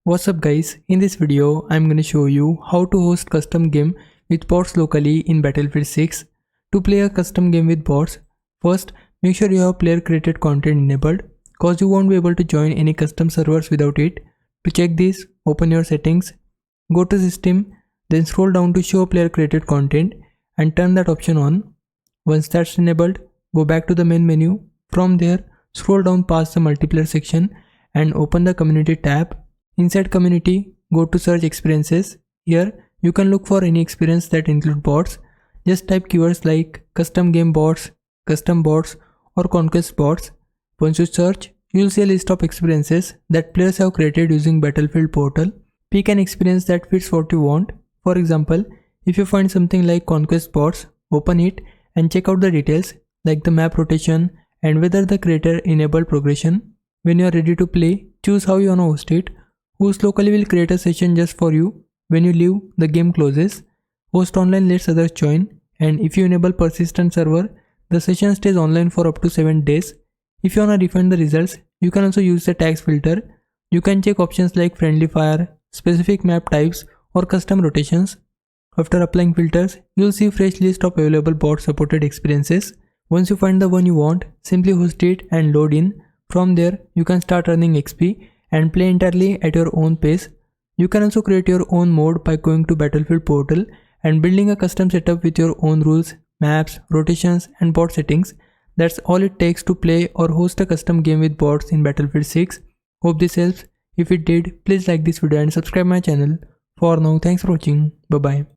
What's up guys, in this video I'm gonna show you how to host custom game with bots locally in Battlefield 6. To play a custom game with bots, first make sure you have player created content enabled cause you won't be able to join any custom servers without it. To check this, open your settings, go to system, then scroll down to show player created content and turn that option on. Once that's enabled, go back to the main menu. From there, scroll down past the multiplayer section and open the community tab. Inside community, go to search experiences. Here, you can look for any experience that include bots. Just type keywords like custom game bots, custom bots or conquest bots. Once you search, you will see a list of experiences that players have created using Battlefield portal. Pick an experience that fits what you want. For example, if you find something like conquest bots, open it and check out the details like the map rotation and whether the creator enabled progression. When you are ready to play, choose how you want to host it. Host locally will create a session just for you. When you leave, the game closes. Host online lets others join, and if you enable persistent server, the session stays online for up to 7 days. If you want to refine the results, you can also use the tags filter. You can check options like friendly fire, specific map types or custom rotations. After applying filters, you will see a fresh list of available bot supported experiences. Once you find the one you want, simply host it and load in. From there, you can start earning XP and play entirely at your own pace. You can also create your own mode by going to Battlefield portal and building a custom setup with your own rules, maps, rotations and bot settings. That's all it takes to play or host a custom game with bots in Battlefield 6. Hope this helps. If it did, please like this video and subscribe my channel. For now, thanks for watching. Bye bye.